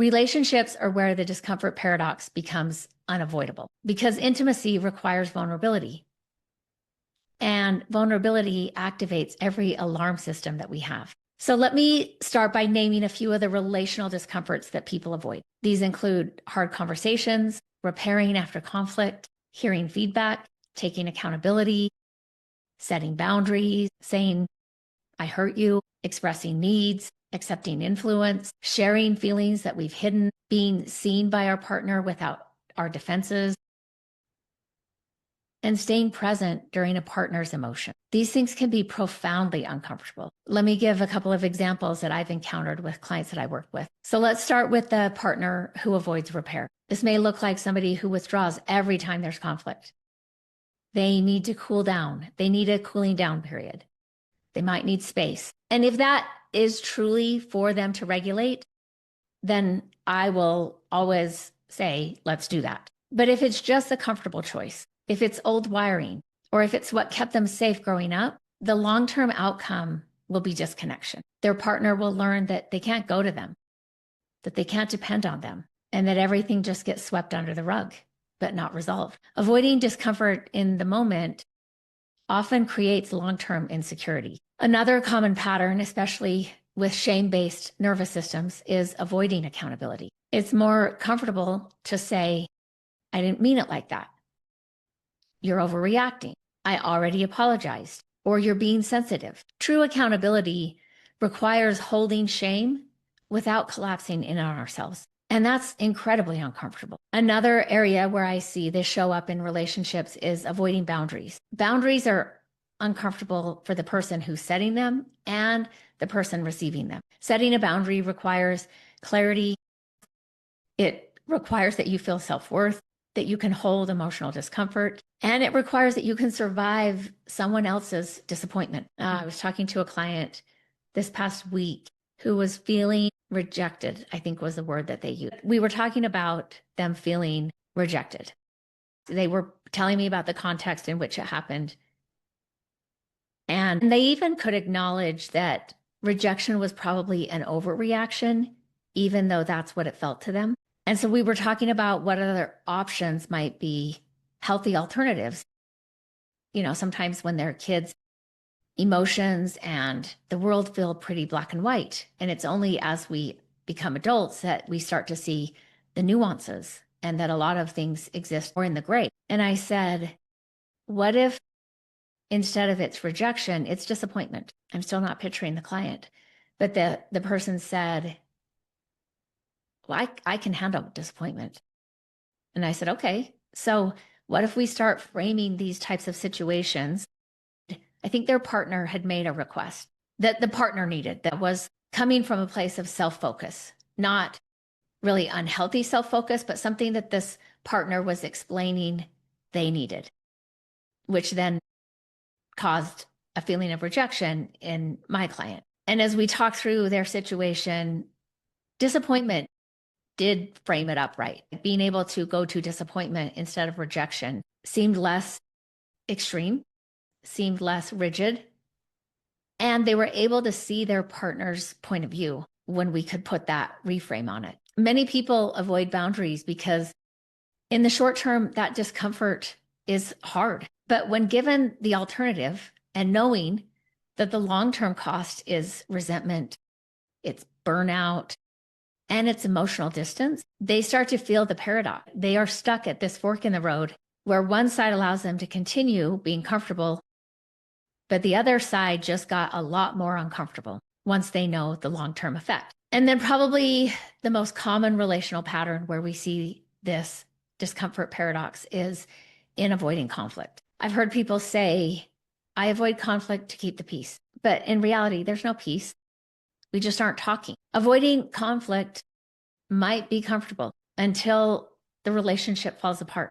Relationships are where the discomfort paradox becomes unavoidable because intimacy requires vulnerability. And vulnerability activates every alarm system that we have. So let me start by naming a few of the relational discomforts that people avoid. These include hard conversations, repairing after conflict, hearing feedback, taking accountability, setting boundaries, saying, I hurt you, expressing needs, accepting influence, sharing feelings that we've hidden, being seen by our partner without our defenses, and staying present during a partner's emotion. These things can be profoundly uncomfortable. Let me give a couple of examples that I've encountered with clients that I work with. So let's start with the partner who avoids repair. This may look like somebody who withdraws every time there's conflict. They need to cool down. They need a cooling down period. They might need space. And if that is truly for them to regulate, then I will always say, let's do that. But if it's just a comfortable choice, if it's old wiring, or if it's what kept them safe growing up, the long-term outcome will be disconnection. Their partner will learn that they can't go to them, that they can't depend on them, and that everything just gets swept under the rug, but not resolved. Avoiding discomfort in the moment often creates long-term insecurity. Another common pattern, especially with shame-based nervous systems, is avoiding accountability. It's more comfortable to say, I didn't mean it like that. You're overreacting. I already apologized. Or you're being sensitive. True accountability requires holding shame without collapsing in on ourselves. And that's incredibly uncomfortable. Another area where I see this show up in relationships is avoiding boundaries. Boundaries are uncomfortable for the person who's setting them and the person receiving them. Setting a boundary requires clarity. It requires that you feel self-worth, that you can hold emotional discomfort, and it requires that you can survive someone else's disappointment. I was talking to a client this past week who was feeling rejected, I think was the word that they used. We were talking about them feeling rejected. They were telling me about the context in which it happened. And they even could acknowledge that rejection was probably an overreaction, even though that's what it felt to them. And so we were talking about what other options might be healthy alternatives. You know, sometimes when they're kids, emotions and the world feel pretty black and white. And it's only as we become adults that we start to see the nuances and that a lot of things exist more in the gray. And I said, what if instead of it's rejection, it's disappointment? I'm still not picturing the client, but the person said, well, I can handle disappointment. And I said, okay, so what if we start framing these types of situations? I think their partner had made a request that the partner needed that was coming from a place of self-focus, not really unhealthy self-focus, but something that this partner was explaining they needed, which then caused a feeling of rejection in my client. And as we talked through their situation, disappointment did frame it up right. Being able to go to disappointment instead of rejection seemed less extreme, seemed less rigid, and they were able to see their partner's point of view when we could put that reframe on it. Many people avoid boundaries because in the short term, that discomfort is hard. But when given the alternative and knowing that the long-term cost is resentment, it's burnout, and it's emotional distance, they start to feel the paradox. They are stuck at this fork in the road where one side allows them to continue being comfortable, but the other side just got a lot more uncomfortable once they know the long-term effect. And then probably the most common relational pattern where we see this discomfort paradox is in avoiding conflict. I've heard people say, I avoid conflict to keep the peace. But in reality, there's no peace. We just aren't talking. Avoiding conflict might be comfortable until the relationship falls apart.